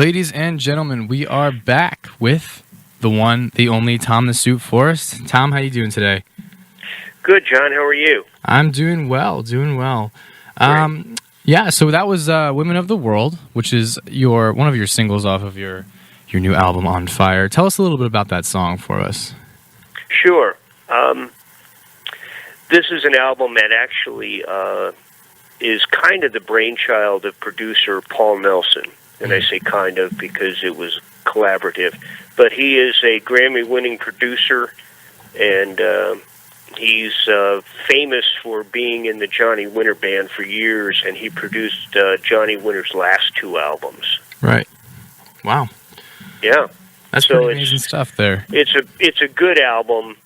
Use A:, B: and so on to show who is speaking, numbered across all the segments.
A: Ladies and gentlemen, we are back with the one, the only Tom the Suit Forst. Tom, how you doing today?
B: Good, John. How are you?
A: I'm doing well, doing well.
B: Great.
A: Yeah, so that was Women of the World, which is one of your singles off of your new album, On Fire. Tell us a little bit about that song for us.
B: Sure. This is an album that actually is kind of the brainchild of producer Paul Nelson. And I say kind of because it was collaborative. But he is a Grammy-winning producer, and he's famous for being in the Johnny Winter Band for years, and he produced Johnny Winter's last two albums.
A: Right. Wow.
B: Yeah.
A: That's pretty amazing stuff there.
B: It's a good album.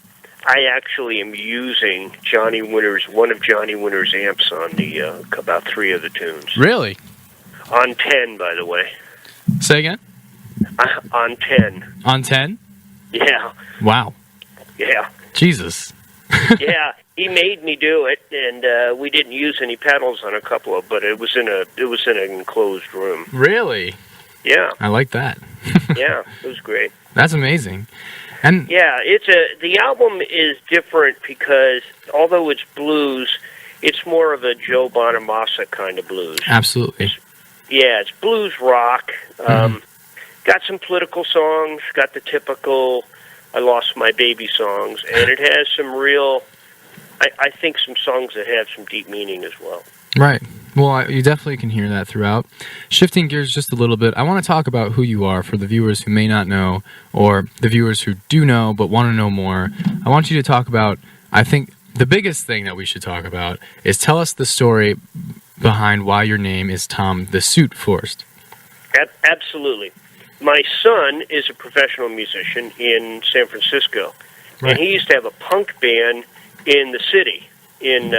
B: I actually am using one of Johnny Winter's amps on the about three of the tunes.
A: Really?
B: On 10, by the way.
A: Say again?
B: On 10.
A: On 10?
B: Yeah.
A: Wow.
B: Yeah.
A: Jesus.
B: Yeah, he made me do it, and we didn't use any pedals on a couple of, but it was in an enclosed room.
A: Really?
B: Yeah.
A: I like that.
B: Yeah, it was great.
A: That's amazing. And
B: yeah, the album is different because although it's blues, it's more of a Joe Bonamassa kind of blues.
A: Absolutely.
B: Yeah, it's blues rock. Got some political songs, got the typical I Lost My Baby songs, and it has some real, I think some songs that have some deep meaning as well.
A: Right. Well, you definitely can hear that throughout. Shifting gears just a little bit, I want to talk about who you are for the viewers who may not know, or the viewers who do know but want to know more. I want you to talk about, I think the biggest thing that we should talk about is tell us the story behind why your name is Tom the Suit Forst.
B: Absolutely. My son is a professional musician in San Francisco, right. And he used to have a punk band in the city, in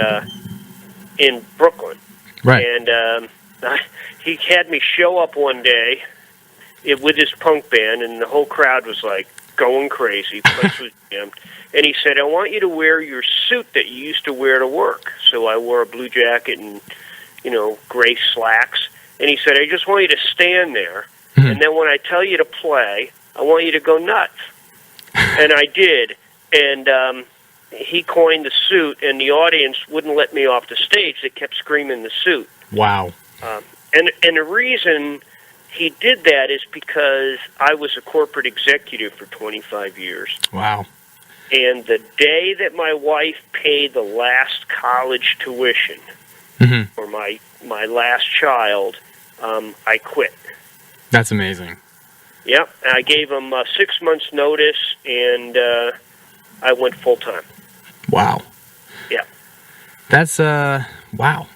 B: Brooklyn.
A: Right.
B: And he had me show up one day with his punk band, and the whole crowd was like going crazy. The place was jammed. And he said, I want you to wear your suit that you used to wear to work. So I wore a blue jacket and, gray slacks. And he said, I just want you to stand there. And then when I tell you to play, I want you to go nuts. And I did. And he coined the suit, and the audience wouldn't let me off the stage. They kept screaming the suit.
A: Wow.
B: And the reason he did that is because I was a corporate executive for 25 years.
A: Wow.
B: And the day that my wife paid the last college tuition for my last child, I quit.
A: That's amazing.
B: Yep. I gave him 6 months' notice, and I went full-time.
A: Wow.
B: Yeah.
A: That's, wow.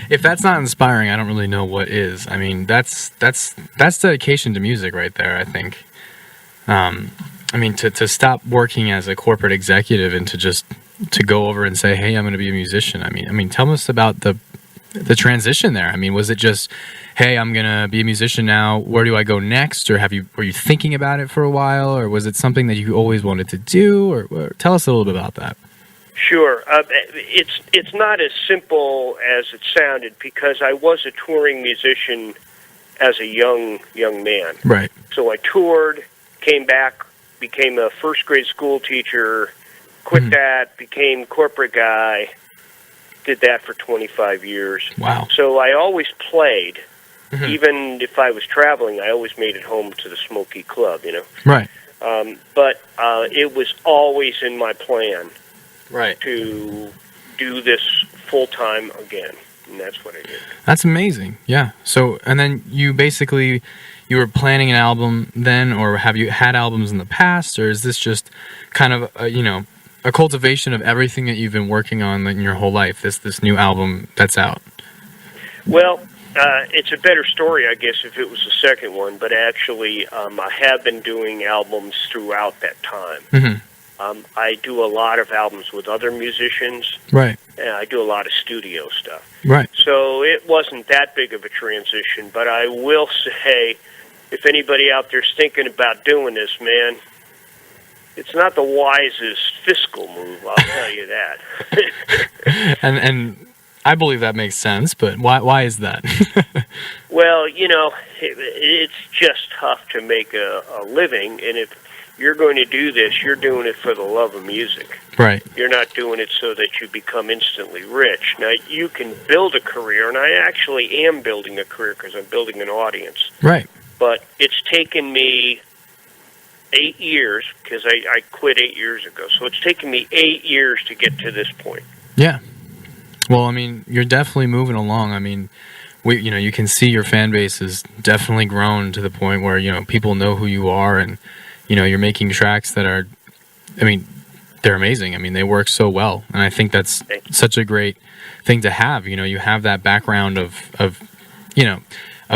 A: If that's not inspiring, I don't really know what is. I mean, that's dedication to music right there, I think. I mean, to stop working as a corporate executive and to go over and say, hey, I'm going to be a musician. I mean, tell us about the transition there. I mean, was it just, hey, I'm going to be a musician now, where do I go next? Or were you thinking about it for a while? Or was it something that you always wanted to do? Or tell us a little bit about that.
B: Sure. It's not as simple as it sounded, because I was a touring musician as a young man.
A: Right.
B: So I toured, came back, became a first grade school teacher, quit that, became corporate guy, did that for 25 years.
A: Wow.
B: So I always played. Even if I was traveling, I always made it home to the Smoky Club,
A: Right.
B: But it was always in my plan.
A: Right.
B: To do this full-time again, and that's what I did. That's
A: amazing, yeah. So, and then you were planning an album then, or have you had albums in the past, or is this just kind of, a cultivation of everything that you've been working on in your whole life, this new album that's out?
B: Well, it's a better story, I guess, if it was the second one, but actually I have been doing albums throughout that time. I do a lot of albums with other musicians.
A: Right.
B: And I do a lot of studio stuff.
A: Right.
B: So it wasn't that big of a transition, but I will say, if anybody out there's thinking about doing this, man, it's not the wisest fiscal move, I'll tell you that.
A: And I believe that makes sense, but why is that?
B: Well, it's just tough to make a living, and if you're going to do this, you're doing it for the love of music.
A: Right.
B: You're not doing it so that you become instantly rich. Now, you can build a career, and I actually am building a career because I'm building an audience.
A: Right.
B: But it's taken me 8 years, because I quit 8 years ago. So it's taken me 8 years to get to this point.
A: Yeah. Well, I mean, you're definitely moving along. I mean, you can see your fan base has definitely grown to the point where, people know who you are, and, you're making tracks that are, I mean, they're amazing. I mean, they work so well. And I think that's such a great thing to have. You have that background of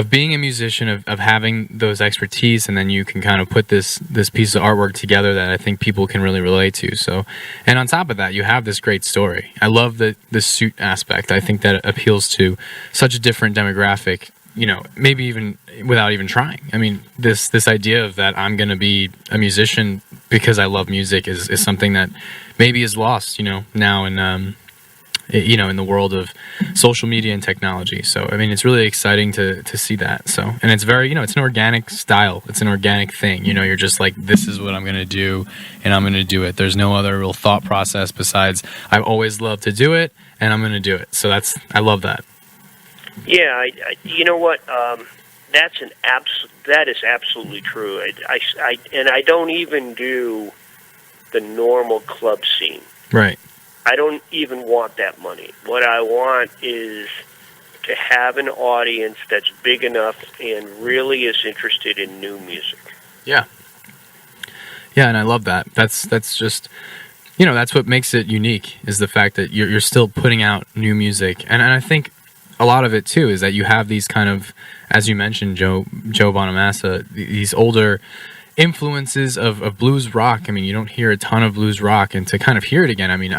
A: being a musician, of having those expertise, and then you can kind of put this piece of artwork together that I think people can really relate to. So, and on top of that, you have this great story. I love the suit aspect. I think that appeals to such a different demographic, maybe even without even trying. I mean, this idea of that I'm going to be a musician because I love music is something that maybe is lost, now in in the world of social media and technology. So, I mean, it's really exciting to see that. So, and it's very, it's an organic style. It's an organic thing. You're just like, this is what I'm going to do, and I'm going to do it. There's no other real thought process besides I've always loved to do it, and I'm going to do it. So I love that.
B: Yeah, you know what? That is absolutely true. I don't even do the normal club scene.
A: Right.
B: I don't even want that money. What I want is to have an audience that's big enough and really is interested in new music.
A: Yeah. Yeah, and I love that. That's just, that's what makes it unique, is the fact that you're still putting out new music. And I think a lot of it, too, is that you have these kind of, as you mentioned, Joe Bonamassa, these older influences of blues rock. I mean, you don't hear a ton of blues rock, and to kind of hear it again, I mean,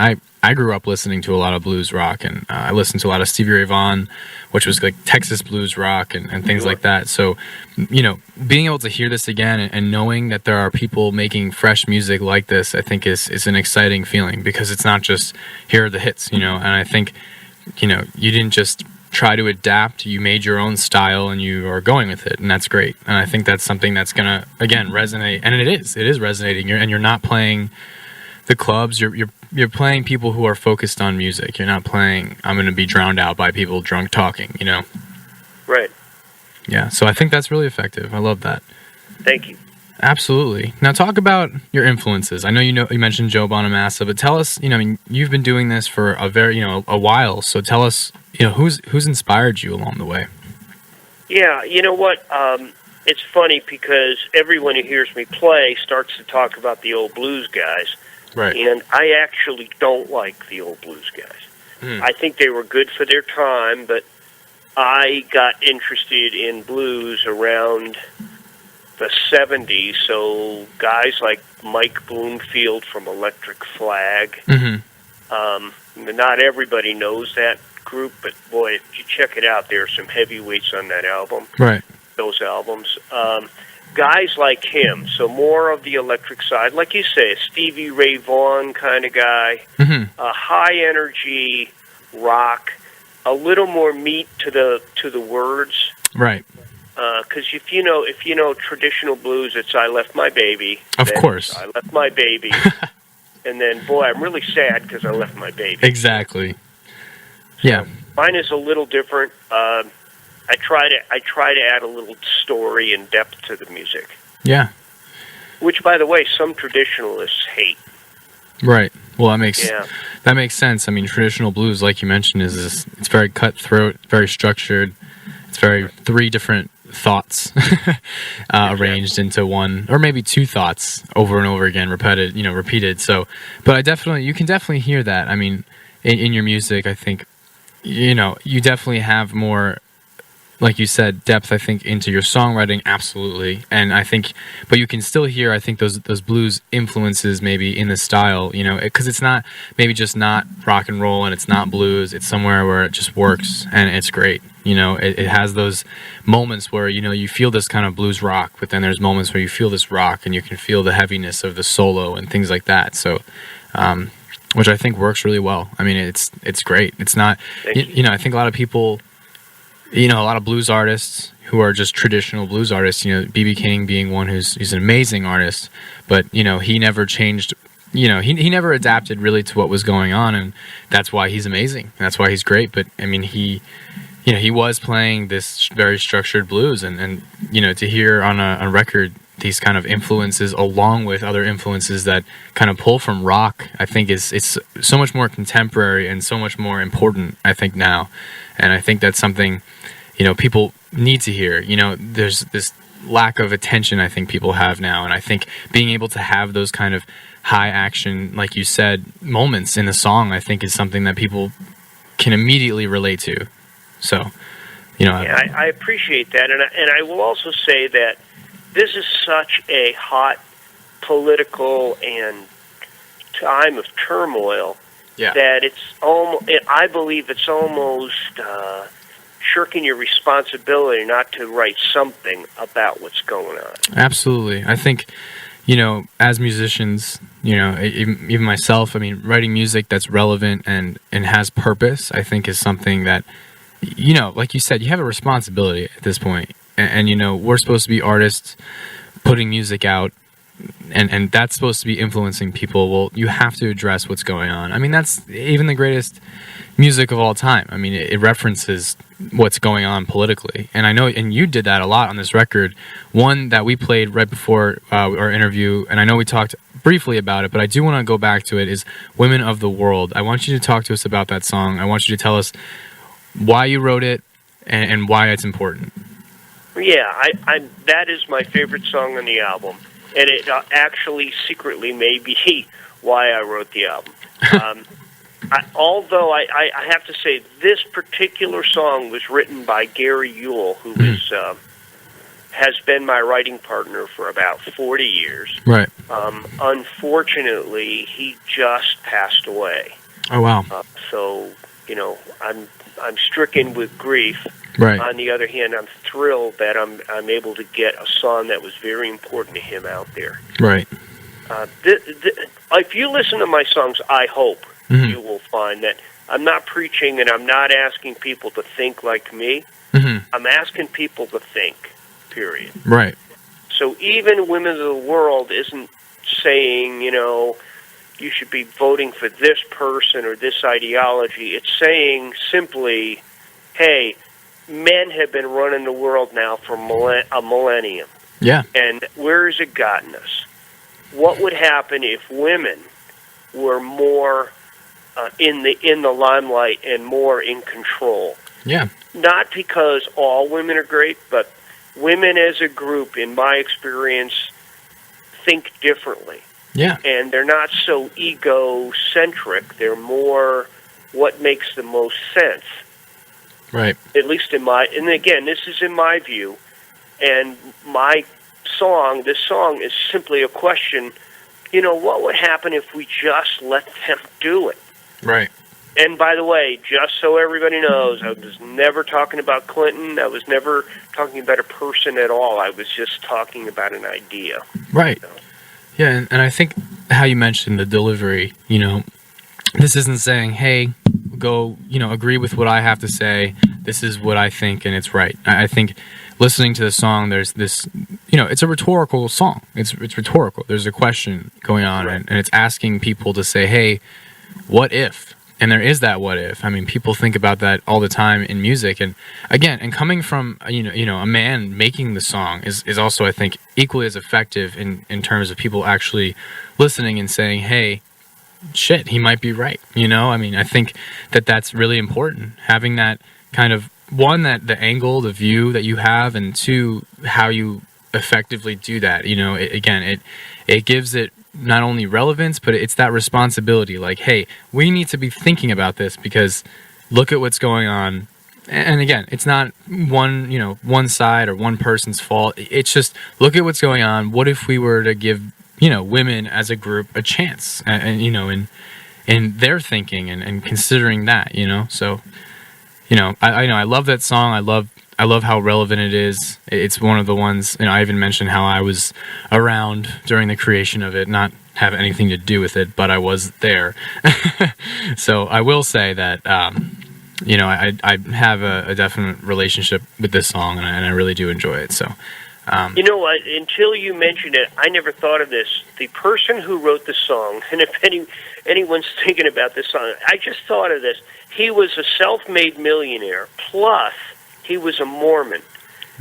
A: I grew up listening to a lot of blues rock, and I listened to a lot of Stevie Ray Vaughan, which was like Texas blues rock and things like that. So, being able to hear this again and knowing that there are people making fresh music like this, I think is an exciting feeling, because it's not just here are the hits, and I think, you didn't just try to adapt, you made your own style and you are going with it, and that's great. And I think that's something that's gonna, again, resonate, and it is resonating. You're not playing the clubs, you're playing people who are focused on music. You're not playing, I'm gonna be drowned out by people drunk talking,
B: Right.
A: Yeah, so I think that's really effective. I love that.
B: Thank you.
A: Absolutely. Now talk about your influences. I know you mentioned Joe Bonamassa, but tell us, you've been doing this for a very, a while. So tell us, who's inspired you along the way?
B: Yeah, you know what? It's funny because everyone who hears me play starts to talk about the old blues guys.
A: Right.
B: And I actually don't like the old blues guys. I think they were good for their time, but I got interested in blues around the 70s, so guys like Mike Bloomfield from Electric Flag. Not everybody knows that group, but boy, if you check it out, there are some heavyweights on that album.
A: Right.
B: Those albums. Guys like him, so more of the electric side, like you say, a Stevie Ray Vaughan kind of guy, a high energy rock, a little more meat to the words.
A: Right.
B: Because if you know traditional blues, it's "I left my baby."
A: Of course.
B: I left my baby, and then boy, I'm really sad because I left my baby.
A: Exactly. Yeah.
B: Mine is a little different. I try to add a little story and depth to the music.
A: Yeah.
B: Which, by the way, some traditionalists hate.
A: Right. Well, that makes sense. I mean, traditional blues, like you mentioned, it's very cutthroat, very structured. It's very three different thoughts arranged into one, or maybe two thoughts over and over again, repeated. So, but you can definitely hear that. I mean, in your music, I think, you definitely have more, like you said, depth, I think, into your songwriting, absolutely. And I think, but you can still hear, I think, those blues influences maybe in the style, because it's not, maybe just not rock and roll and it's not blues. It's somewhere where it just works and it's great. It has those moments where, you feel this kind of blues rock, but then there's moments where you feel this rock and you can feel the heaviness of the solo and things like that. So, which I think works really well. I mean, it's great. It's not, I think a lot of people, a lot of blues artists who are just traditional blues artists, B.B. King being one he's an amazing artist, but, he never changed, he never adapted really to what was going on, and that's why he's amazing. That's why he's great. But, I mean, he was playing this very structured blues, and to hear on a record these kind of influences along with other influences that kind of pull from rock, I think it's so much more contemporary and so much more important, I think, now. And I think that's something, people need to hear. There's this lack of attention I think people have now, and I think being able to have those kind of high action, like you said, moments in the song, I think is something that people can immediately relate to. So,
B: I appreciate that, and I will also say that this is such a hot political and time of turmoil that it's almost, I believe it's almost shirking your responsibility not to write something about what's going on.
A: Absolutely. I think, as musicians, even myself, I mean, writing music that's relevant and has purpose, I think is something that, like you said, you have a responsibility at this point. And we're supposed to be artists putting music out, and that's supposed to be influencing people. Well, you have to address what's going on. I mean, that's even the greatest music of all time. I mean, it references what's going on politically. And I know, and you did that a lot on this record. One that we played right before our interview, and I know we talked briefly about it, but I do want to go back to it, is Women of the World. I want you to talk to us about that song. I want you to tell us why you wrote it and why it's important.
B: Yeah, that is my favorite song on the album, and it actually secretly may be why I wrote the album. Although I have to say, this particular song was written by Gary Yule, who has been my writing partner for about 40 years.
A: Right.
B: Unfortunately, he just passed away.
A: Oh, wow.
B: So, I'm stricken with grief.
A: Right.
B: On the other hand, I'm thrilled that I'm able to get a song that was very important to him out there.
A: Right.
B: If you listen to my songs, I hope you will find that I'm not preaching and I'm not asking people to think like me. I'm asking people to think, period.
A: Right.
B: So even Women of the World isn't saying, you should be voting for this person or this ideology. It's saying simply, hey, men have been running the world now for a millennium.
A: Yeah.
B: And where has it gotten us? What would happen if women were more in the limelight and more in control?
A: Yeah.
B: Not because all women are great, but women as a group, in my experience, think differently.
A: Yeah.
B: And they're not so egocentric. They're more what makes the most sense.
A: Right.
B: At least and again, this is in my view, and this song is simply a question, what would happen if we just let them do it?
A: Right.
B: And by the way, just so everybody knows, I was never talking about Clinton. I was never talking about a person at all. I was just talking about an idea.
A: Right. Yeah, and I think how you mentioned the delivery, this isn't saying, hey, go, agree with what I have to say. This is what I think, and it's right. I think listening to the song, there's this, it's a rhetorical song. It's rhetorical. There's a question going on, right. and it's asking people to say, hey, what if? And there is that what if. I mean, people think about that all the time in music. And again, and coming from, a man making the song is also, I think, equally as effective in terms of people actually listening and saying, hey, shit, he might be right. I mean, I think that's really important. Having that kind of, one, that the angle, the view that you have, and two, how you effectively do that. It gives it not only relevance, but it's that responsibility. Like, hey, we need to be thinking about this because look at what's going on. And again, it's not one side or one person's fault. It's just look at what's going on. What if we were to give women as a group a chance, and in their thinking and considering that, So, I love that song. I love how relevant it is. It's one of the ones, I even mentioned how I was around during the creation of it, not have anything to do with it, but I was there. So I will say that, I have a definite relationship with this song, and I really do enjoy it. So,
B: you know what? Until you mentioned it, I never thought of this. The person who wrote the song, and if anyone's thinking about this song, I just thought of this. He was a self-made millionaire, plus he was a Mormon.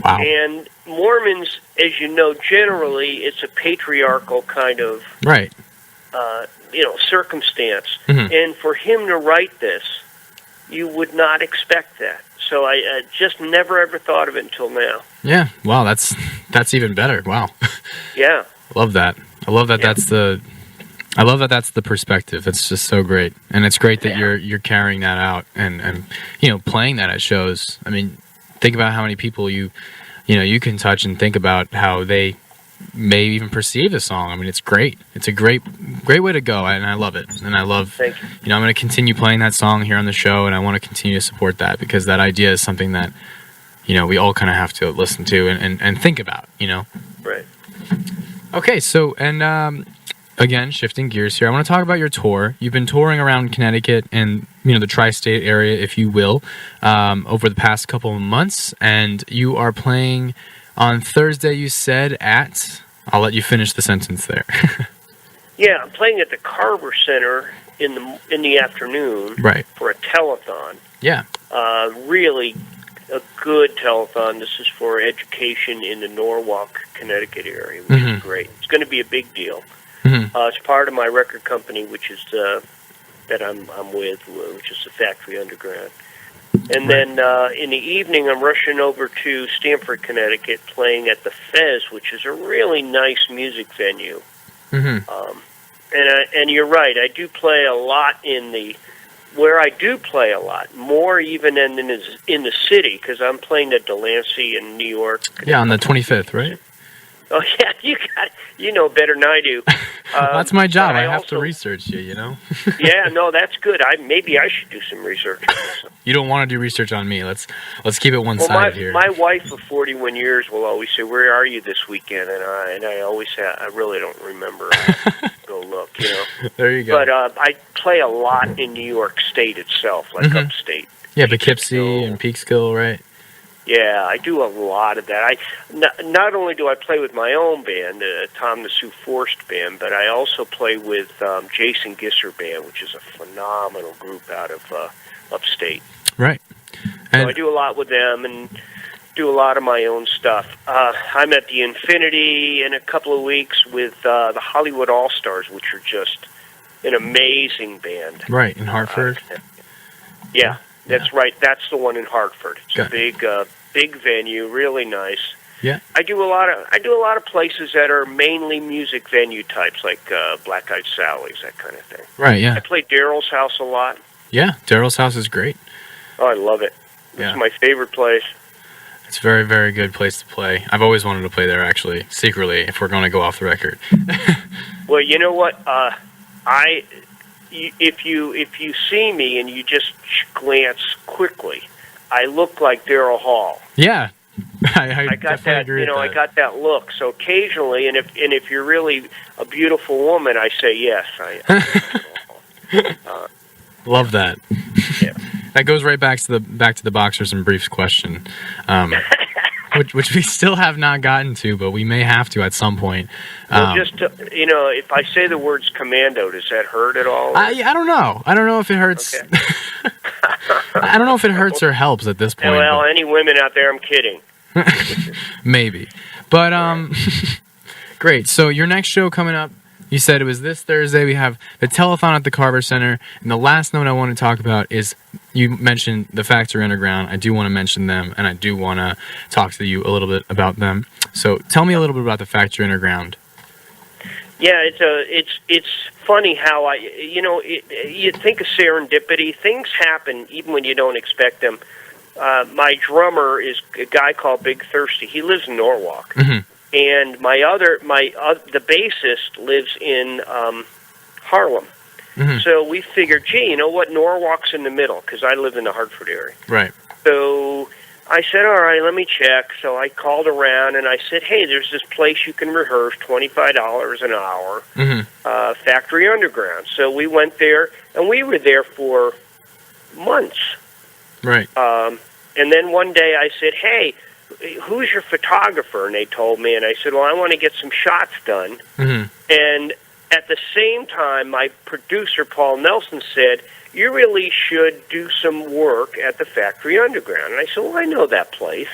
A: wow.
B: And Mormons, as you know, generally it's a patriarchal kind of
A: Right.
B: circumstance.
A: Mm-hmm.
B: And for him to write this, you would not expect that. So I just never ever thought of it until now.
A: Yeah. Wow. That's even better. Wow.
B: Yeah.
A: Love that. I love that.
B: Yeah.
A: I love that that's the perspective. It's just so great, and it's great that you're carrying that out and playing that at shows. I mean, think about how many people you can touch and think about how they may even perceive the song. I mean, it's great. It's a great way to go, and I love it. And I love,
B: Thank you.
A: I'm going to continue playing that song here on the show, and I want to continue to support that because that idea is something that, we all kind of have to listen to and think about,
B: Right.
A: Okay, so, and again, shifting gears here, I want to talk about your tour. You've been touring around Connecticut and, the tri-state area, if you will, over the past couple of months, and you are playing on Thursday, you said, I'll let you finish the sentence there.
B: Yeah, I'm playing at the Carver Center in the afternoon
A: Right.
B: for a telethon.
A: Yeah.
B: Really a good telethon. This is for education in the Norwalk, Connecticut area, which is great. It's going to be a big deal.
A: Mm-hmm.
B: It's part of my record company, which is that I'm with, which is the Factory Underground. And then in the evening, I'm rushing over to Stamford, Connecticut, playing at the Fez, which is a really nice music venue.
A: Mm-hmm.
B: And you're right, I do play a lot where I do play a lot, more even in the city, because I'm playing at Delancey in New York.
A: Yeah, on the 25th, right?
B: Oh, yeah, you know better than I do.
A: That's my job. I have
B: also,
A: to research you,
B: Yeah, no, that's good. Maybe I should do some research.
A: You don't want to do research on me. Let's keep it one-sided here.
B: My wife of 41 years will always say, "Where are you this weekend?" And I always say, "I really don't remember. Go look."
A: There you go.
B: But I play a lot in New York State itself, like upstate.
A: Yeah, Poughkeepsie and Peekskill, right?
B: Yeah, I do a lot of that. Not only do I play with my own band, Tom the Sue Forst band, but I also play with Jason Gisser band, which is a phenomenal group out of upstate.
A: Right.
B: So I do a lot with them and do a lot of my own stuff. I'm at the Infinity in a couple of weeks with the Hollywood All-Stars, which are just an amazing band.
A: Right, in Hartford?
B: Yeah. That's right. That's the one in Hartford. It's
A: okay.
B: a big venue, really nice.
A: Yeah.
B: I do a lot of places that are mainly music venue types, like Black Eyed Sally's, that kind of thing.
A: Right. Yeah.
B: I play Daryl's house a lot.
A: Yeah, Daryl's house is great.
B: Oh, I love it. It's my favorite place. It's a very, very good place to play. I've always wanted to play there, actually, secretly. If we're going to go off the record. Well, you know what? If you see me and you just glance quickly, I look like Daryl Hall. Yeah, I got that. I got that look. So occasionally, and if you're really a beautiful woman, I say yes. Love that. Yeah. That goes right back to the boxers and briefs question, which we still have not gotten to, but we may have to at some point. Well, just if I say the words commando, does that hurt at all? I don't know. I don't know if it hurts. Okay. I don't know if it hurts or helps at this point. Well, any women out there, I'm kidding. Maybe, but great. So your next show coming up. You said it was this Thursday. We have the telethon at the Carver Center. And the last note I want to talk about is you mentioned the Factory Underground. I do want to mention them, and I do want to talk to you a little bit about them. So tell me a little bit about the Factory Underground. Yeah, it's funny how you think of serendipity. Things happen even when you don't expect them. My drummer is a guy called Big Thirsty. He lives in Norwalk. Mm-hmm. And the bassist lives in Harlem. Mm-hmm. So we figured, gee, you know what? Norwalk's in the middle because I live in the Hartford area. Right. So I said, all right, let me check. So I called around and I said, hey, there's this place you can rehearse, $25 an hour, Factory Underground. So we went there, and we were there for months.
A: Right.
B: And then one day I said, hey, who's your photographer? And they told me, and I said, well, I want to get some shots done. And at the same time, my producer, Paul Nelson, said, you really should do some work at the Factory Underground. And I said, well, I know that place.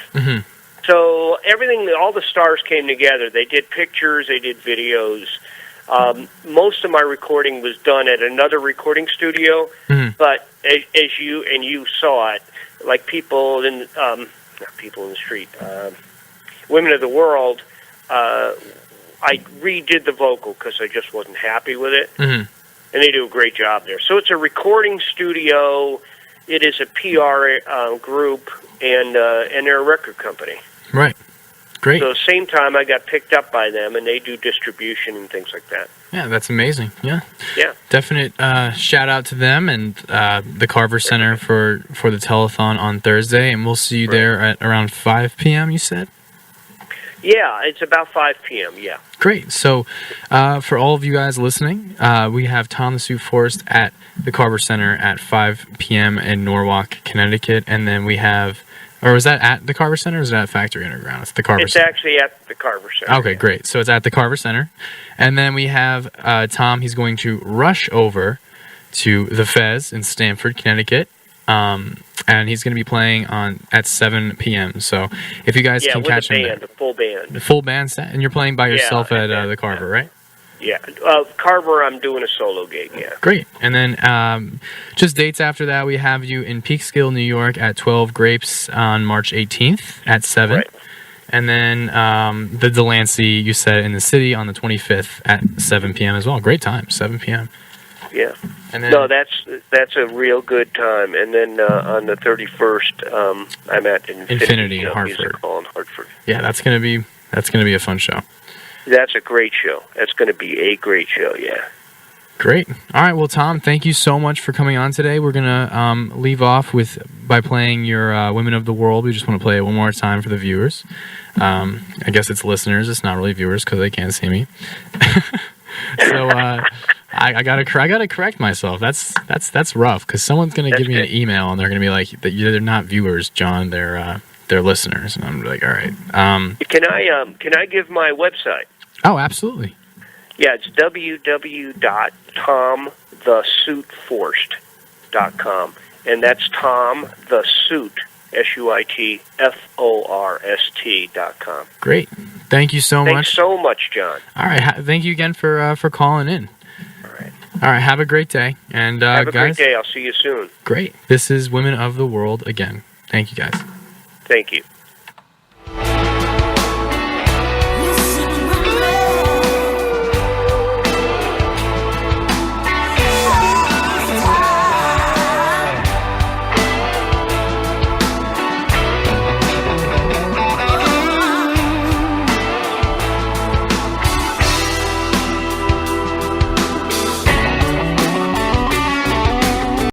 B: So everything, all the stars came together. They did pictures, they did videos. Most of my recording was done at another recording studio, but as you saw it, like people in, not people in the street, Women of the World, I redid the vocal because I just wasn't happy with it. And they do a great job there. So it's a recording studio. It is a PR group, and they're a record company.
A: Right. Great.
B: So same time, I got picked up by them, and they do distribution and things like that.
A: Yeah, that's amazing. Yeah.
B: Yeah.
A: Definite shout out to them and the Carver Center for the telethon on Thursday, and we'll see you there at around 5 p.m., you said?
B: Yeah, it's about 5 p.m., yeah.
A: Great. So for all of you guys listening, we have Tom the Suit Forst at the Carver Center at 5 p.m. in Norwalk, Connecticut. And then we have, or was that at the Carver Center or is that at Factory Underground? It's the Carver Center.
B: It's actually at the Carver Center.
A: Okay, great. So it's at the Carver Center. And then we have Tom. He's going to rush over to the Fez in Stamford, Connecticut. And he's going to be playing at 7 p.m. So if you guys can catch him,
B: the full band,
A: the full band set, and you're playing by yourself at the Carver, right?
B: Yeah, Carver, I'm doing a solo gig. Yeah. Great.
A: And then just dates after that, we have you in Peekskill, New York, at 12 Grapes on March 18th at 7. Right. And then the Delancey, you said, in the city on the 25th at 7 p.m. as well. Great time, 7 p.m.
B: Yeah. And then, no, that's a real good time. And then on the 31st, I'm at
A: Infinity in Hartford.
B: Music Hall in Hartford.
A: Yeah, that's gonna be a fun show.
B: That's a great show. That's gonna be a great show. Yeah.
A: Great. All right. Well, Tom, thank you so much for coming on today. We're gonna leave off by playing your "Women of the World." We just want to play it one more time for the viewers. I guess it's listeners. It's not really viewers because they can't see me. So I gotta correct myself. That's rough because someone's gonna give me an email and they're gonna be like, "They're not viewers, John. They're listeners." And I'm like, "All right."
B: Can I give my website?
A: Oh, absolutely.
B: Yeah, it's www.tomthesuitforst.com, and that's Tom the Suit SUITFORST.com.
A: Great. Thank you so much.
B: Thanks so much, John.
A: All right. Thank you again for calling in.
B: All right.
A: All right. Have a great day. And
B: have a
A: guys,
B: great day. I'll see you soon.
A: Great. This is Women of the World again. Thank you, guys.
B: Thank you.